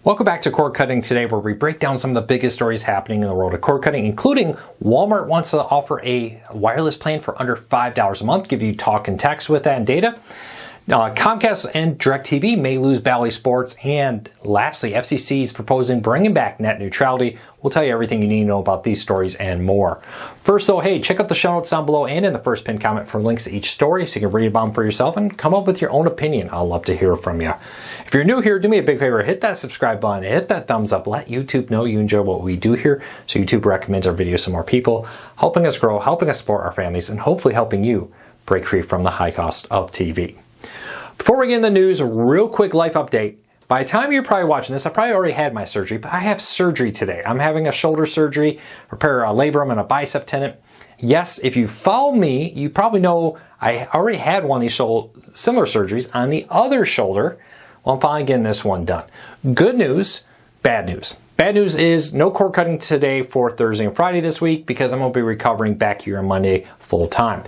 Welcome back to Cord Cutting today, where we break down some of the biggest stories happening in the world of cord cutting, including Walmart wants to offer a wireless plan for under $5 a month, give you talk and text with that and data. Comcast and DirecTV may lose Bally Sports, and lastly, FCC is proposing bringing back net neutrality. We'll tell you everything you need to know about these stories and more. First though, hey, check out the show notes down below and in the first pinned comment for links to each story so you can read about them for yourself and come up with your own opinion. I'll love to hear from you. If you're new here, do me a big favor, hit that subscribe button, hit that thumbs up, let YouTube know you enjoy what we do here so YouTube recommends our videos to more people, helping us grow, helping us support our families, and hopefully helping you break free from the high cost of TV. Before we get in the news, a real quick life update. By the time you're probably watching this, I probably already had my surgery, but I have surgery today. I'm having a shoulder surgery, repair a labrum and a bicep tendon. Yes, if you follow me, you probably know I already had one of these similar surgeries on the other shoulder. Well, I'm finally getting this one done. Good news, bad news. Bad news is no cord cutting today for Thursday and Friday this week because I'm going to be recovering back here on Monday full time.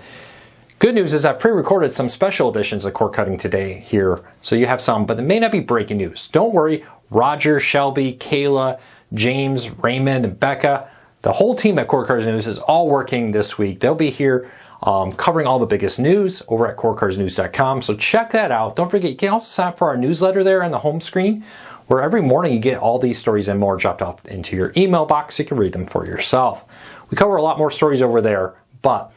Good news is I pre-recorded some special editions of Cord Cutting today here, so you have some, but it may not be breaking news. Don't worry, Roger, Shelby, Kayla, James, Raymond, and Becca, the whole team at Cord Cutters News is all working this week. They'll be here covering all the biggest news over at cordcuttersnews.com, so check that out. Don't forget, you can also sign up for our newsletter there on the home screen, where every morning you get all these stories and more dropped off into your email box so you can read them for yourself. We cover a lot more stories over there, but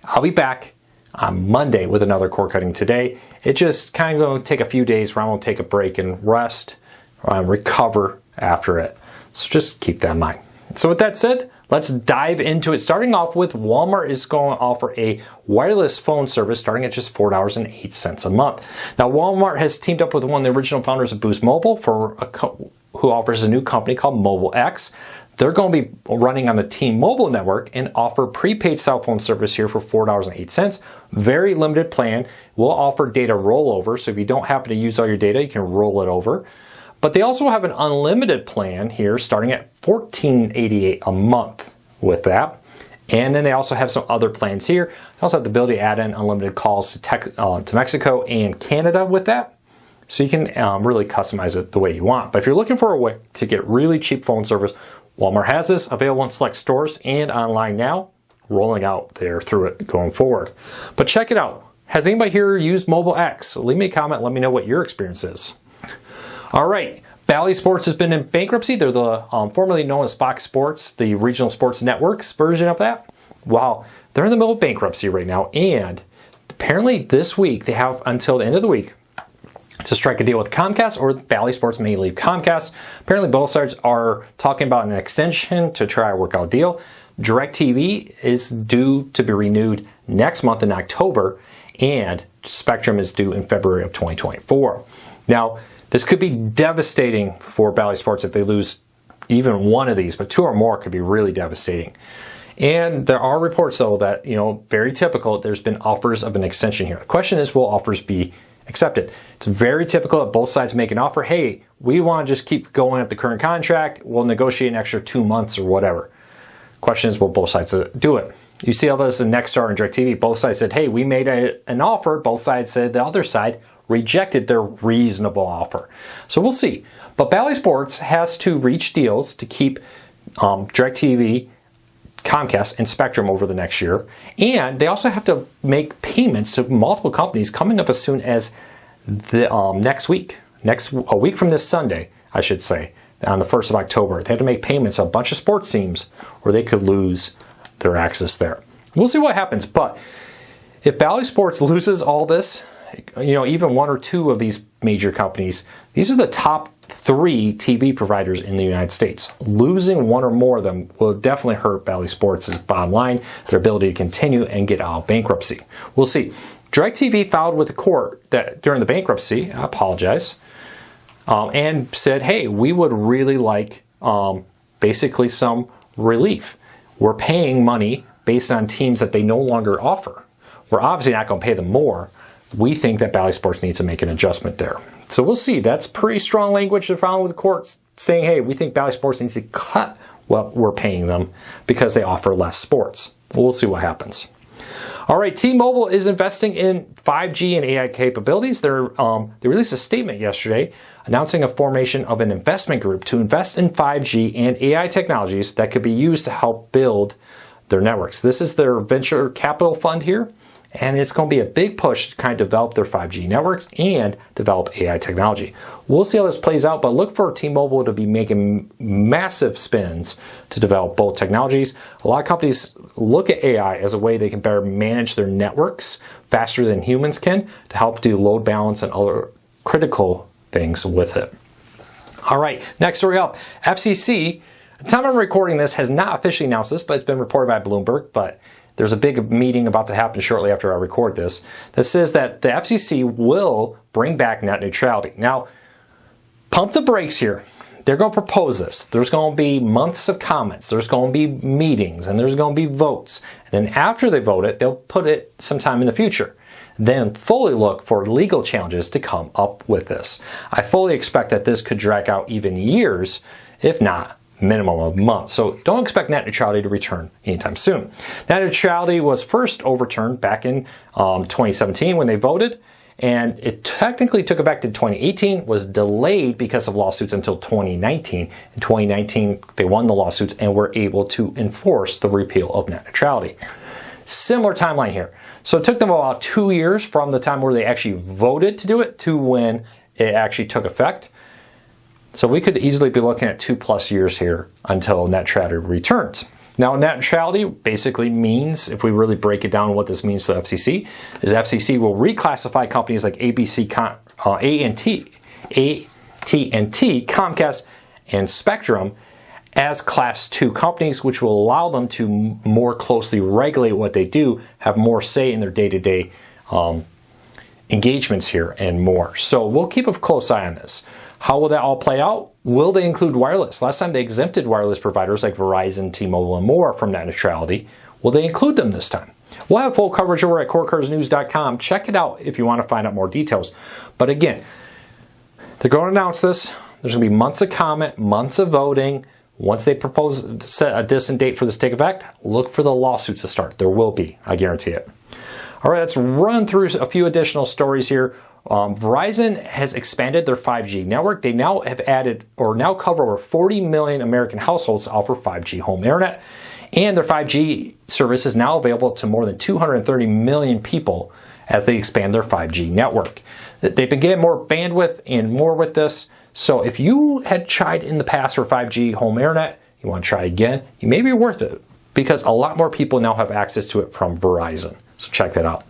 I'll be back on Monday with another Cord Cutting today. It just kind of going to take a few days where I'm going to take a break and rest and recover after it. So just keep that in mind. So with that said, let's dive into it. Starting off with, Walmart is going to offer a wireless phone service starting at just $4.08 a month. Now, Walmart has teamed up with one of the original founders of Boost Mobile who offers a new company called Mobile X. They're going to be running on the T-Mobile network and offer prepaid cell phone service here for $4.08. Very limited plan. We'll offer data rollover, so if you don't happen to use all your data, you can roll it over. But they also have an unlimited plan here starting at $14.88 a month with that. And then they also have some other plans here. They also have the ability to add in unlimited calls to Mexico and Canada with that. So you can really customize it the way you want. But if you're looking for a way to get really cheap phone service, Walmart has this available in select stores and online now, rolling out there through it going forward. But check it out. Has anybody here used Mobile X? Leave me a comment. Let me know what your experience is. All right. Bally Sports has been in bankruptcy. They're the formerly known as Fox Sports, the regional sports networks version of that. Well, they're in the middle of bankruptcy right now. And apparently this week, they have until the end of the week to strike a deal with Comcast, or Bally Sports may leave Comcast. Apparently both sides are talking about an extension to try to work out a deal. DirecTV is due to be renewed next month in October, and Spectrum is due in February of 2024. Now, this could be devastating for Bally Sports if they lose even one of these, but two or more could be really devastating. And there are reports, though, that, very typical, there's been offers of an extension here. The question is, will offers be accepted? It's very typical that both sides make an offer. Hey, we want to just keep going at the current contract. We'll negotiate an extra 2 months or whatever. Question is, will both sides do it? You see all this in Nexstar and DirecTV. Both sides said, hey, we made an offer. Both sides said the other side rejected their reasonable offer. So we'll see. But Bally Sports has to reach deals to keep DirecTV, Comcast, and Spectrum over the next year. And they also have to make payments to multiple companies coming up as soon as the next week. A week from this Sunday, I should say, on the 1st of October. They have to make payments to a bunch of sports teams or they could lose their access there. We'll see what happens. But if Bally Sports loses all this, even one or two of these major companies, these are the top 3 TV providers in the United States. Losing one or more of them will definitely hurt Bally Sports' bottom line, their ability to continue and get out of bankruptcy. We'll see. DirecTV filed with the court that during the bankruptcy, I apologize, and said, hey, we would really like basically some relief. We're paying money based on teams that they no longer offer. We're obviously not going to pay them more. We think that Bally Sports needs to make an adjustment there. So we'll see. That's pretty strong language they're filing with the courts saying, hey, we think Bally Sports needs to cut what we're paying them because they offer less sports. We'll see what happens. All right, T-Mobile is investing in 5G and AI capabilities. They released a statement yesterday announcing a formation of an investment group to invest in 5G and AI technologies that could be used to help build their networks. This is their venture capital fund here, and it's going to be a big push to kind of develop their 5G networks and develop AI technology. We'll see how this plays out, but look for T-Mobile to be making massive spins to develop both technologies. A lot of companies look at AI as a way they can better manage their networks faster than humans can to help do load balance and other critical things with it. All right, next story up. FCC, at the time I'm recording this, has not officially announced this, but it's been reported by Bloomberg, but there's a big meeting about to happen shortly after I record this that says that the FCC will bring back net neutrality. Now, pump the brakes here. They're going to propose this. There's going to be months of comments. There's going to be meetings, and there's going to be votes. And then after they vote it, they'll put it sometime in the future. Then fully look for legal challenges to come up with this. I fully expect that this could drag out even years, if not minimum of months. So don't expect net neutrality to return anytime soon. Net neutrality was first overturned back in 2017 when they voted, and it technically took effect in 2018, was delayed because of lawsuits until 2019. In 2019, they won the lawsuits and were able to enforce the repeal of net neutrality. Similar timeline here. So it took them about 2 years from the time where they actually voted to do it to when it actually took effect. So we could easily be looking at 2+ years here until net neutrality returns. Now, net neutrality basically means, if we really break it down, what this means for the FCC, is FCC will reclassify companies like AT&T, Comcast, and Spectrum as Class 2 companies, which will allow them to more closely regulate what they do, have more say in their day-to-day engagements here, and more. So we'll keep a close eye on this. How will that all play out? Will they include wireless? Last time they exempted wireless providers like Verizon, T-Mobile, and more from net neutrality. Will they include them this time? We'll have full coverage over at corecarsnews.com. Check it out if you want to find out more details. But again, they're going to announce this. There's going to be months of comment, months of voting. Once they set a distant date for this to take effect, look for the lawsuits to start. There will be, I guarantee it. All right, let's run through a few additional stories here. Verizon has expanded their 5G network. They now have added, or now cover over 40 million American households to offer 5G home internet. And their 5G service is now available to more than 230 million people as they expand their 5G network. They've been getting more bandwidth and more with this. So if you had tried in the past for 5G home internet, you want to try again, you may be worth it because a lot more people now have access to it from Verizon. So check that out.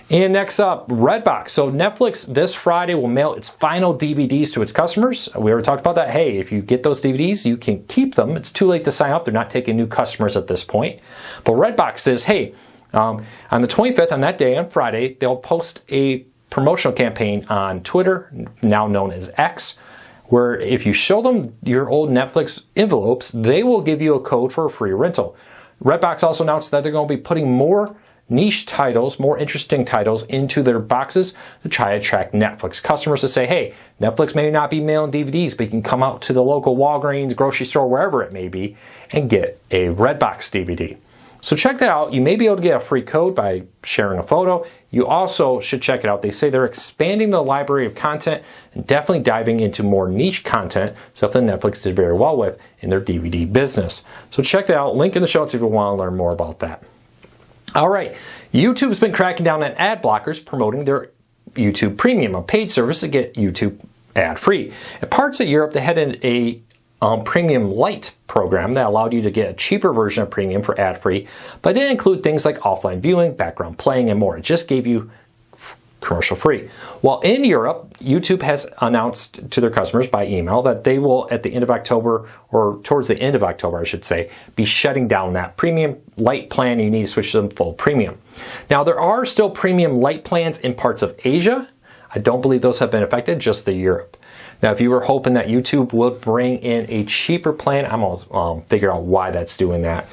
And next up, Redbox. So Netflix this Friday will mail its final DVDs to its customers. We already talked about that. Hey, if you get those DVDs, you can keep them. It's too late to sign up. They're not taking new customers at this point. But Redbox says, hey, on the 25th, on that day, on Friday, they'll post a promotional campaign on Twitter, now known as X, where if you show them your old Netflix envelopes, they will give you a code for a free rental. Redbox also announced that they're going to be putting more niche titles, more interesting titles into their boxes to try to attract Netflix customers to say, hey, Netflix may not be mailing DVDs, but you can come out to the local Walgreens, grocery store, wherever it may be, and get a Redbox DVD. So check that out. You may be able to get a free code by sharing a photo. You also should check it out. They say they're expanding the library of content and definitely diving into more niche content, something Netflix did very well with in their DVD business. So check that out. Link in the show notes if you want to learn more about that. All right, YouTube's been cracking down on ad blockers promoting their YouTube Premium, a paid service to get YouTube ad-free. In parts of Europe, they had a Premium Lite program that allowed you to get a cheaper version of Premium for ad-free, but it didn't include things like offline viewing, background playing, and more. It just gave you commercial-free. While in Europe, YouTube has announced to their customers by email that they will, at the end of October, or towards the end of October, I should say, be shutting down that Premium Lite plan. You need to switch to them full Premium. Now, there are still Premium Lite plans in parts of Asia. I don't believe those have been affected, just the Europe. Now, if you were hoping that YouTube would bring in a cheaper plan, I'm going to figure out why that's doing that.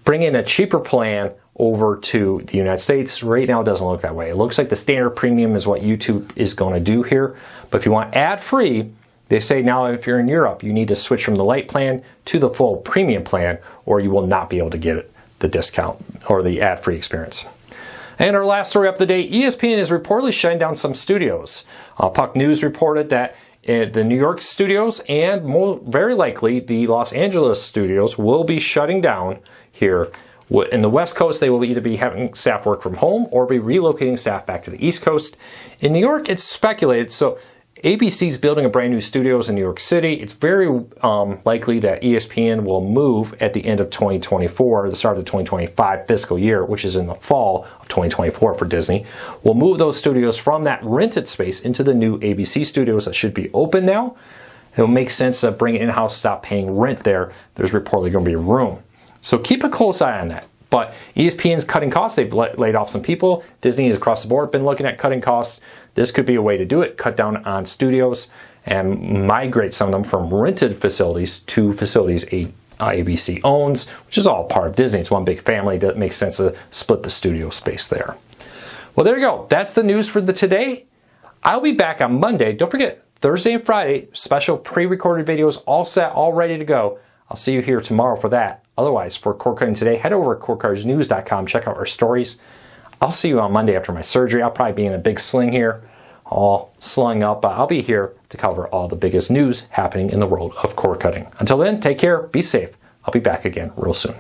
Bring in a cheaper plan over to the United States. Right now, it doesn't look that way. It looks like the standard premium is what YouTube is going to do here. But if you want ad-free, they say now if you're in Europe, you need to switch from the Lite plan to the full premium plan, or you will not be able to get it the discount or the ad-free experience. And our last story up the day, ESPN is reportedly shutting down some studios. Puck News reported that the New York studios and very likely the Los Angeles studios will be shutting down here. In the West Coast, they will either be having staff work from home or be relocating staff back to the East Coast. In New York, it's speculated, so ABC's building a brand new studios in New York City. It's very likely that ESPN will move at the end of 2024, the start of the 2025 fiscal year, which is in the fall of 2024 for Disney. Will move those studios from that rented space into the new ABC studios that should be open now. It will make sense to bring it in-house, stop paying rent there. There's reportedly going to be room. So keep a close eye on that. But ESPN's cutting costs. They've laid off some people. Disney has across the board been looking at cutting costs. This could be a way to do it, cut down on studios and migrate some of them from rented facilities to facilities ABC owns, which is all part of Disney. It's one big family. That makes sense to split the studio space there. Well, there you go. That's the news for today. I'll be back on Monday. Don't forget, Thursday and Friday, special pre-recorded videos all set, all ready to go. I'll see you here tomorrow for that. Otherwise, for Cord Cutting Today, head over to cordcuttersnews.com, check out our stories. I'll see you on Monday after my surgery. I'll probably be in a big sling here, all slung up. I'll be here to cover all the biggest news happening in the world of cord cutting. Until then, take care, be safe. I'll be back again real soon.